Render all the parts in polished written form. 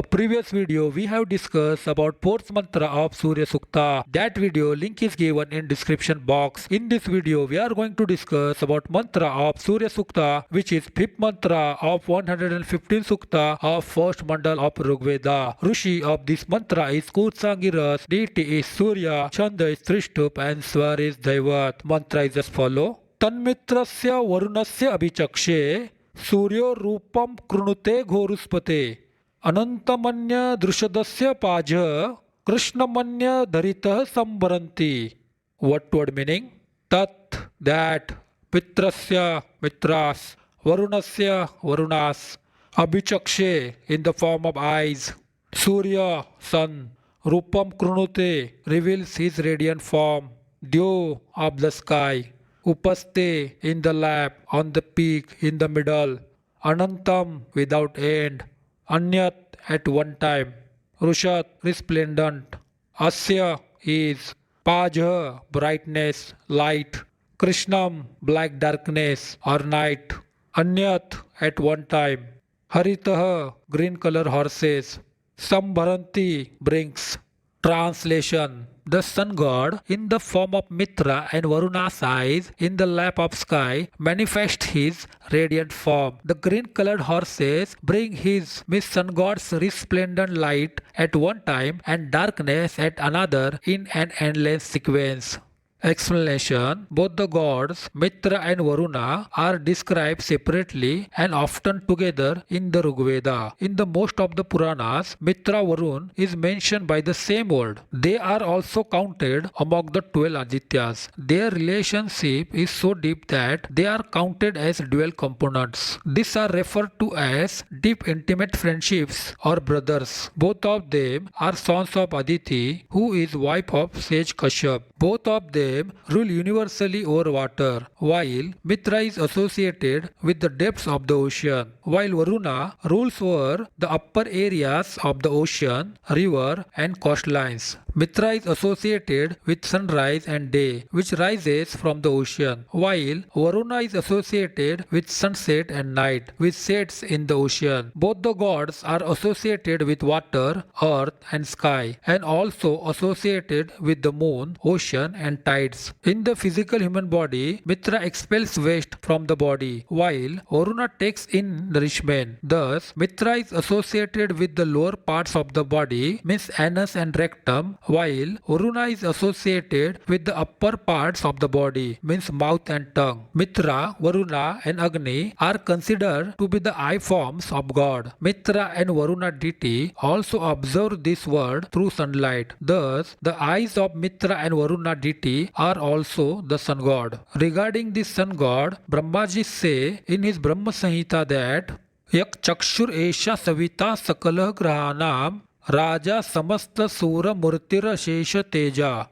A previous video we have discussed about fourth mantra of Surya Sukta. That video link is given in description box. In this video we are going to discuss about mantra of Surya Sukta, which is fifth mantra of 115 Sukta of first mandal of Rigveda. Rishi of this mantra is Kutsangiras, deity is Surya, Chanda is Trishtup and Swar is Daivat. Mantra is as follow. Tanmitrasya varunasya abhichakshe Suryo rupam krunute ghoruspate अनंतमन्य दृषदस्य पाज कृष्णमन्य धरितः संभरन्ति. What word meaning? Tat, that, mitrasya, mitras, varunasya, varunas, abhichakshe, in the form of eyes, surya, sun, rupam krunute, reveals his radiant form, dyo, of the sky, upaste, in the lap, on the peak, in the middle, anantam, without end, Anyat, at one time, Rushat, resplendent, Asya is, Pajha, brightness, light, Krishnam, black darkness or night, Anyat, at one time, Haritaha, green color horses, Sambharanti, brings. Translation. The sun god, in the form of Mitra and Varuna's eyes, in the lap of sky, manifests his radiant form. The green-colored horses bring his sun god's resplendent light at one time and darkness at another in an endless sequence. Explanation. Both the gods Mitra and Varuna are described separately and often together in the Rigveda. In the most of the Puranas, Mitra Varun is mentioned by the same word. They are also counted among the 12 Adityas. Their relationship is so deep that they are counted as dual components. These are referred to as deep intimate friendships or brothers. Both of them are sons of Aditi, who is wife of sage Kashyap. Both of them rule universally over water, while Mitra is associated with the depths of the ocean, while Varuna rules over the upper areas of the ocean, river and coastlines. Mitra is associated with sunrise and day, which rises from the ocean, while Varuna is associated with sunset and night, which sets in the ocean. Both the gods are associated with water, earth and sky, and also associated with the moon, ocean and tides. In the physical human body, Mitra expels waste from the body, while Varuna takes in nourishment. Thus, Mitra is associated with the lower parts of the body, means anus and rectum, while Varuna is associated with the upper parts of the body, means mouth and tongue. Mitra, Varuna and Agni are considered to be the eye forms of God. Mitra and Varuna deity also observe this world through sunlight. Thus, the eyes of Mitra and Varuna deity are also the sun god. Regarding this sun god, Brahmaji say in his Brahma Samhita that Yak Chakshur Esha Savita Sakala Grahanam Raja Samasta Sura Murtira Shesha Teja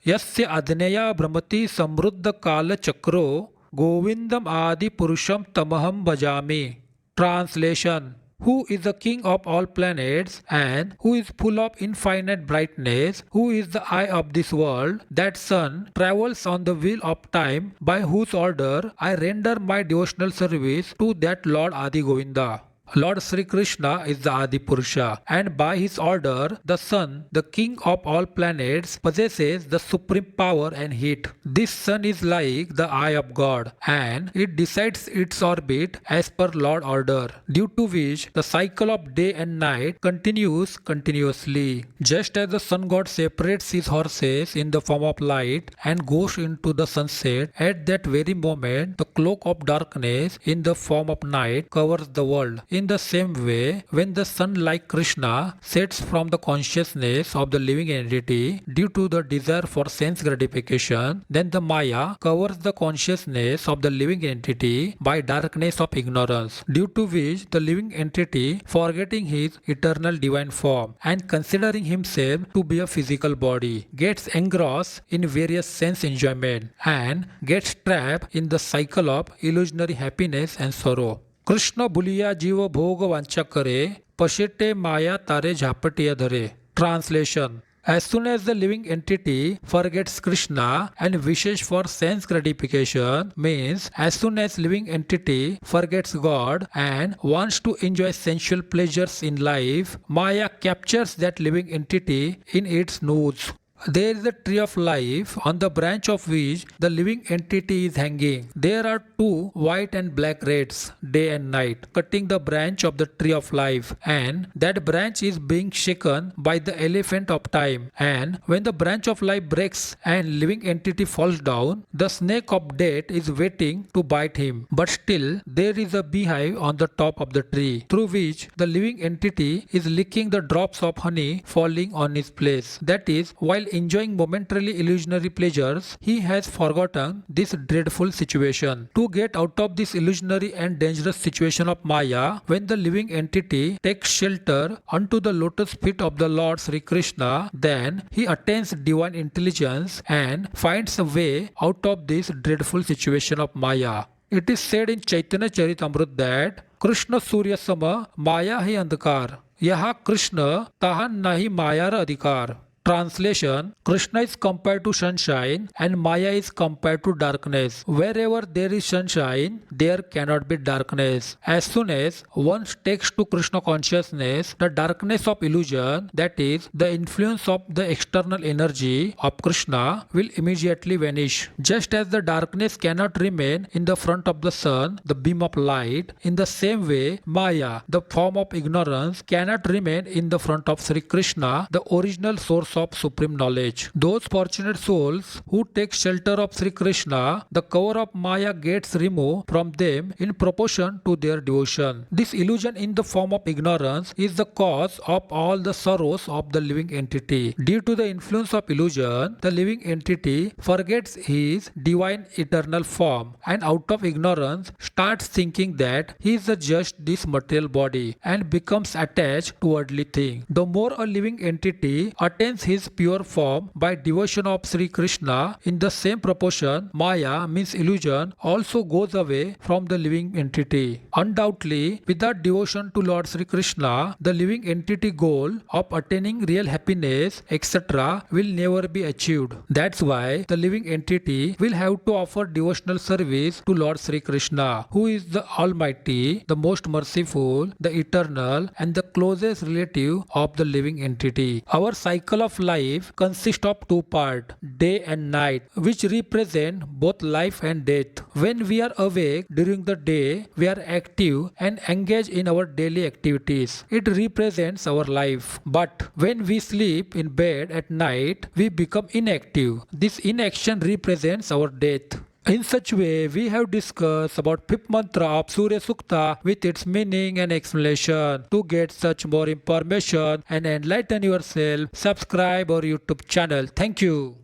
Yasya Adneya Brahmati Samruddha Kala Chakro Govindam Adi Purusham Tamaham Bhajami. Translation. Who is the king of all planets and who is full of infinite brightness, who is the eye of this world, that sun travels on the wheel of time, by whose order I render my devotional service to that Lord Adi Govinda. Lord Sri Krishna is the Adi Purusha, and by his order, the sun, the king of all planets, possesses the supreme power and heat. This sun is like the eye of God, and it decides its orbit as per Lord order, due to which the cycle of day and night continues continuously. Just as the sun god separates his horses in the form of light and goes into the sunset, at that very moment, the cloak of darkness in the form of night covers the world. In the same way, when the sun like Krishna sets from the consciousness of the living entity due to the desire for sense gratification, then the Maya covers the consciousness of the living entity by darkness of ignorance, due to which the living entity, forgetting his eternal divine form and considering himself to be a physical body, gets engrossed in various sense enjoyment and gets trapped in the cycle of illusionary happiness and sorrow. Krishna बुलिया जीव भोग वांछा करे पशेटे माया तारे झापटिया धरे. Translation. As soon as the living entity forgets Krishna and wishes for sense gratification, means as soon as living entity forgets God and wants to enjoy sensual pleasures in life, Maya captures that living entity in its noose. There is a tree of life on the branch of which the living entity is hanging. There are two white and black rays, day and night, cutting the branch of the tree of life, and that branch is being shaken by the elephant of time. And when the branch of life breaks and living entity falls down, the snake of death is waiting to bite him. But still, there is a beehive on the top of the tree, through which the living entity is licking the drops of honey falling on his place. That is, while enjoying momentarily illusionary pleasures, he has forgotten this dreadful situation. To get out of this illusionary and dangerous situation of Maya, when the living entity takes shelter unto the lotus feet of the Lord Sri Krishna, then he attains divine intelligence and finds a way out of this dreadful situation of Maya. It is said in Chaitanya Charitamrita that Krishna Surya Sama Maya hi andhkar, yaha Krishna tahan nahi Maya ra adhikar. Translation: Krishna is compared to sunshine and Maya is compared to darkness. Wherever there is sunshine, there cannot be darkness. As soon as one takes to Krishna consciousness, the darkness of illusion, that is, the influence of the external energy of Krishna, will immediately vanish. Just as the darkness cannot remain in the front of the sun, the beam of light, in the same way, Maya, the form of ignorance, cannot remain in the front of Sri Krishna, the original source of supreme knowledge. Those fortunate souls who take shelter of Sri Krishna, the cover of Maya gets removed from them in proportion to their devotion. This illusion in the form of ignorance is the cause of all the sorrows of the living entity. Due to the influence of illusion, the living entity forgets his divine eternal form and out of ignorance starts thinking that he is just this material body and becomes attached to worldly things. The more a living entity attains his pure form by devotion of Sri Krishna, in the same proportion, Maya means illusion also goes away from the living entity. Undoubtedly, without devotion to Lord Sri Krishna, the living entity goal of attaining real happiness, etc., will never be achieved. That's why the living entity will have to offer devotional service to Lord Sri Krishna, who is the Almighty, the most merciful, the eternal, and the closest relative of the living entity. Our cycle of life consists of two parts, day and night, which represent both life and death. When we are awake during the day, we are active and engaged in our daily activities. It represents our life. But when we sleep in bed at night, we become inactive. This inaction represents our death. In such way, we have discussed about fifth mantra of Surya Sukta with its meaning and explanation. To get such more information and enlighten yourself, subscribe our YouTube channel. Thank you.